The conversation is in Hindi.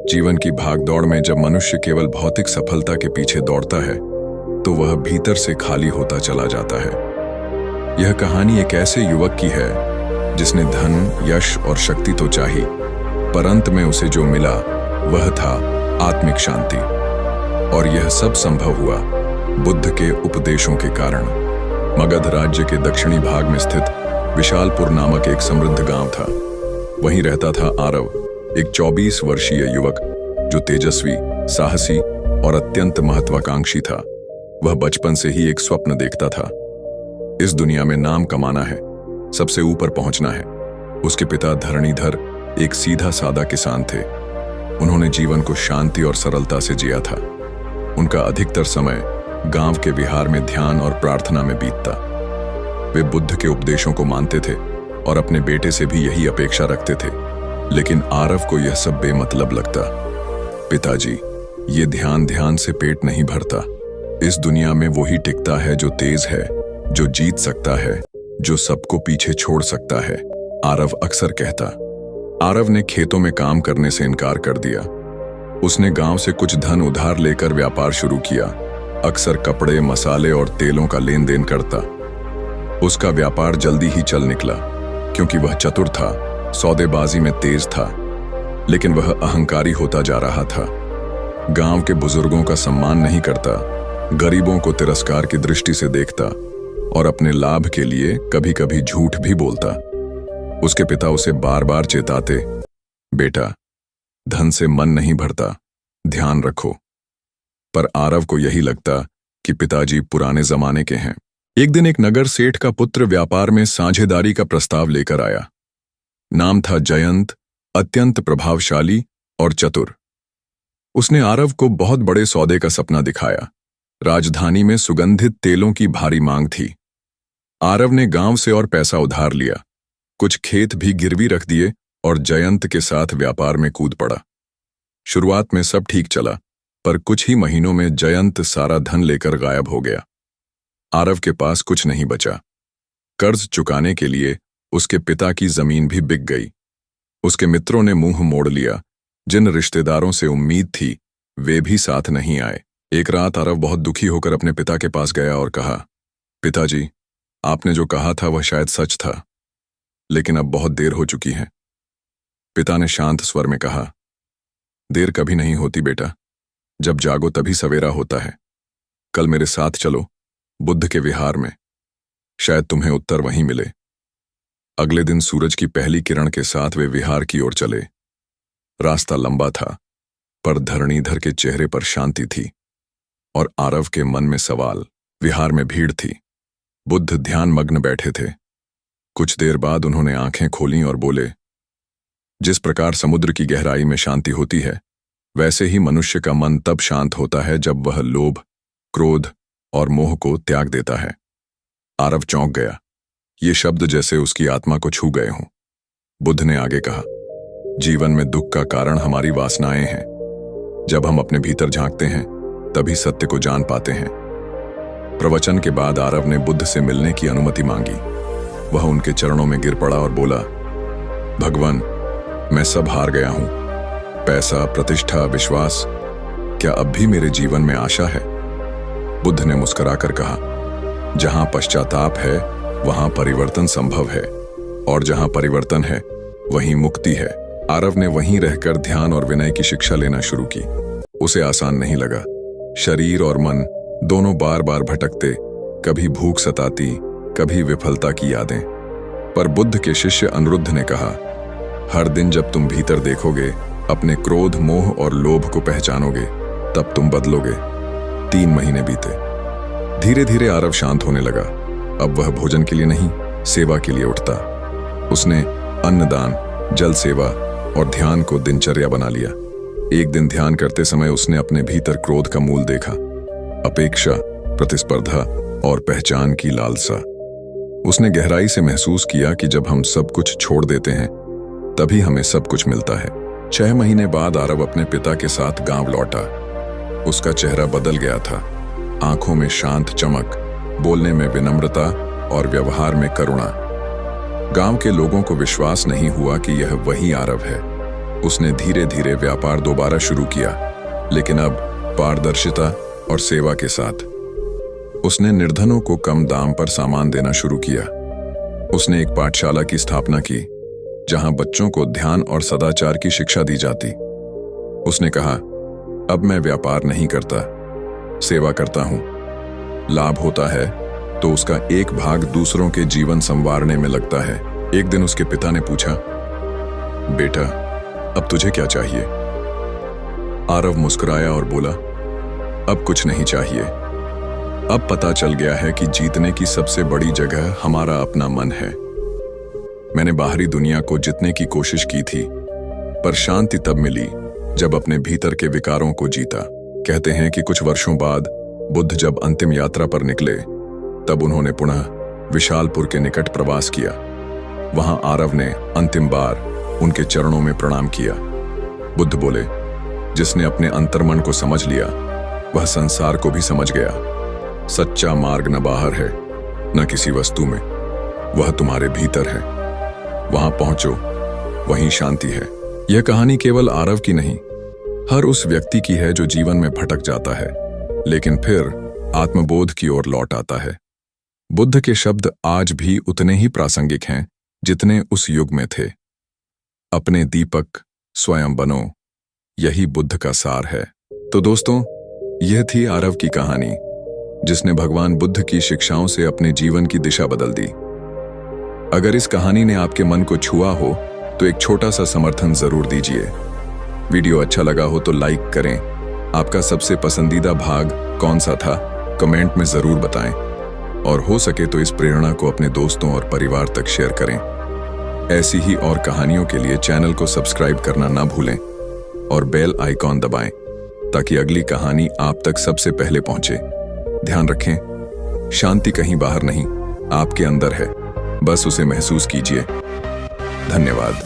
जीवन की भागदौड़ में जब मनुष्य केवल भौतिक सफलता के पीछे दौड़ता है तो वह भीतर से खाली होता चला जाता है। यह कहानी एक ऐसे युवक की है जिसने धन, यश और शक्ति तो चाही, पर अंत में उसे जो मिला वह था आत्मिक शांति। और यह सब संभव हुआ बुद्ध के उपदेशों के कारण। मगध राज्य के दक्षिणी भाग में स्थित विशालपुर नामक एक समृद्ध गांव था। वहीं रहता था आरव, एक 24 वर्षीय युवक जो तेजस्वी, साहसी और अत्यंत महत्वाकांक्षी था। वह बचपन से ही एक स्वप्न देखता था। इस दुनिया में नाम कमाना है, सबसे ऊपर पहुंचना है। उसके पिता धरणीधर एक सीधा सादा किसान थे। उन्होंने जीवन को शांति और सरलता से जिया था। उनका अधिकतर समय गांव के विहार में ध्यान और प्रार्थना में बीतता। वे बुद्ध के उपदेशों को मानते थे और अपने बेटे से भी यही अपेक्षा रखते थे। लेकिन आरव को यह सब बेमतलब लगता। पिताजी, ये ध्यान से पेट नहीं भरता। इस दुनिया में वही टिकता है जो तेज है, जो जीत सकता है, जो सबको पीछे छोड़ सकता है, आरव अक्सर कहता। आरव ने खेतों में काम करने से इनकार कर दिया। उसने गांव से कुछ धन उधार लेकर व्यापार शुरू किया। अक्सर कपड़े, मसाले और तेलों का लेन देन करता। उसका व्यापार जल्दी ही चल निकला क्योंकि वह चतुर था, सौदेबाजी में तेज था। लेकिन वह अहंकारी होता जा रहा था। गांव के बुजुर्गों का सम्मान नहीं करता, गरीबों को तिरस्कार की दृष्टि से देखता और अपने लाभ के लिए कभी कभी झूठ भी बोलता। उसके पिता उसे बार बार चेताते, बेटा, धन से मन नहीं भरता, ध्यान रखो। पर आरव को यही लगता कि पिताजी पुराने जमाने के हैं। एक दिन एक नगर सेठ का पुत्र व्यापार में साझेदारी का प्रस्ताव लेकर आया। नाम था जयंत, अत्यंत प्रभावशाली और चतुर। उसने आरव को बहुत बड़े सौदे का सपना दिखाया। राजधानी में सुगंधित तेलों की भारी मांग थी। आरव ने गांव से और पैसा उधार लिया, कुछ खेत भी गिरवी रख दिए और जयंत के साथ व्यापार में कूद पड़ा। शुरुआत में सब ठीक चला, पर कुछ ही महीनों में जयंत सारा धन लेकर गायब हो गया। आरव के पास कुछ नहीं बचा। कर्ज चुकाने के लिए उसके पिता की जमीन भी बिक गई। उसके मित्रों ने मुंह मोड़ लिया। जिन रिश्तेदारों से उम्मीद थी वे भी साथ नहीं आए। एक रात आरव बहुत दुखी होकर अपने पिता के पास गया और कहा, पिताजी, आपने जो कहा था वह शायद सच था, लेकिन अब बहुत देर हो चुकी है। पिता ने शांत स्वर में कहा, देर कभी नहीं होती बेटा, जब जागो तभी सवेरा होता है। कल मेरे साथ चलो बुद्ध के विहार में, शायद तुम्हें उत्तर वहीं मिले। अगले दिन सूरज की पहली किरण के साथ वे विहार की ओर चले। रास्ता लंबा था, पर धरणीधर के चेहरे पर शांति थी और आरव के मन में सवाल। विहार में भीड़ थी। बुद्ध ध्यान मग्न बैठे थे। कुछ देर बाद उन्होंने आंखें खोलीं और बोले, जिस प्रकार समुद्र की गहराई में शांति होती है, वैसे ही मनुष्य का मन तब शांत होता है जब वह लोभ, क्रोध और मोह को त्याग देता है। आरव चौंक गया। ये शब्द जैसे उसकी आत्मा को छू गए हों। बुद्ध ने आगे कहा, जीवन में दुख का कारण हमारी वासनाएं हैं। जब हम अपने भीतर झांकते हैं तभी सत्य को जान पाते हैं। प्रवचन के बाद आरव ने बुद्ध से मिलने की अनुमति मांगी। वह उनके चरणों में गिर पड़ा और बोला, भगवान, मैं सब हार गया हूं। पैसा, प्रतिष्ठा, विश्वास, क्या अब भी मेरे जीवन में आशा है? बुद्ध ने मुस्कुराकर कहा, जहां पश्चाताप है वहां परिवर्तन संभव है, और जहां परिवर्तन है वहीं मुक्ति है। आरव ने वहीं रहकर ध्यान और विनय की शिक्षा लेना शुरू की। उसे आसान नहीं लगा। शरीर और मन दोनों बार बार भटकते, कभी भूख सताती, कभी विफलता की यादें। पर बुद्ध के शिष्य अनिरुद्ध ने कहा, हर दिन जब तुम भीतर देखोगे, अपने क्रोध, मोह और लोभ को पहचानोगे, तब तुम बदलोगे। 3 महीने बीते। धीरे धीरे आरव शांत होने लगा। अब वह भोजन के लिए नहीं, सेवा के लिए उठता। उसने अन्नदान, जल सेवा और ध्यान को दिनचर्या बना लिया। एक दिन ध्यान करते समय उसने अपने भीतर क्रोध का मूल देखा, अपेक्षा, प्रतिस्पर्धा और पहचान की लालसा। उसने गहराई से महसूस किया कि जब हम सब कुछ छोड़ देते हैं तभी हमें सब कुछ मिलता है। 6 महीने बाद आरव अपने पिता के साथ गांव लौटा। उसका चेहरा बदल गया था। आंखों में शांत चमक, बोलने में विनम्रता और व्यवहार में करुणा। गांव के लोगों को विश्वास नहीं हुआ कि यह वही आरव है। उसने धीरे धीरे व्यापार दोबारा शुरू किया, लेकिन अब पारदर्शिता और सेवा के साथ। उसने निर्धनों को कम दाम पर सामान देना शुरू किया। उसने एक पाठशाला की स्थापना की, जहां बच्चों को ध्यान और सदाचार की शिक्षा दी जाती। उसने कहा, अब मैं व्यापार नहीं करता, सेवा करता हूं। लाभ होता है तो उसका एक भाग दूसरों के जीवन संवारने में लगता है। एक दिन उसके पिता ने पूछा, बेटा, अब तुझे क्या चाहिए? आरव मुस्कुराया और बोला, अब कुछ नहीं चाहिए। अब पता चल गया है कि जीतने की सबसे बड़ी जगह हमारा अपना मन है। मैंने बाहरी दुनिया को जीतने की कोशिश की थी, पर शांति तब मिली जब अपने भीतर के विकारों को जीता। कहते हैं कि कुछ वर्षों बाद बुद्ध जब अंतिम यात्रा पर निकले, तब उन्होंने पुनः विशालपुर के निकट प्रवास किया। वहां आरव ने अंतिम बार उनके चरणों में प्रणाम किया। बुद्ध बोले, जिसने अपने अंतर्मन को समझ लिया, वह संसार को भी समझ गया। सच्चा मार्ग न बाहर है, न किसी वस्तु में, वह तुम्हारे भीतर है। वहां पहुंचो, वहीं शांति है। यह कहानी केवल आरव की नहीं, हर उस व्यक्ति की है जो जीवन में भटक जाता है, लेकिन फिर आत्मबोध की ओर लौट आता है। बुद्ध के शब्द आज भी उतने ही प्रासंगिक हैं जितने उस युग में थे। अपने दीपक स्वयं बनो, यही बुद्ध का सार है। तो दोस्तों, यह थी आरव की कहानी, जिसने भगवान बुद्ध की शिक्षाओं से अपने जीवन की दिशा बदल दी। अगर इस कहानी ने आपके मन को छुआ हो तो एक छोटा सा समर्थन जरूर दीजिए। वीडियो अच्छा लगा हो तो लाइक करें। आपका सबसे पसंदीदा भाग कौन सा था, कमेंट में जरूर बताएं। और हो सके तो इस प्रेरणा को अपने दोस्तों और परिवार तक शेयर करें। ऐसी ही और कहानियों के लिए चैनल को सब्सक्राइब करना ना भूलें और बेल आइकॉन दबाएं, ताकि अगली कहानी आप तक सबसे पहले पहुंचे। ध्यान रखें, शांति कहीं बाहर नहीं, आपके अंदर है, बस उसे महसूस कीजिए। धन्यवाद।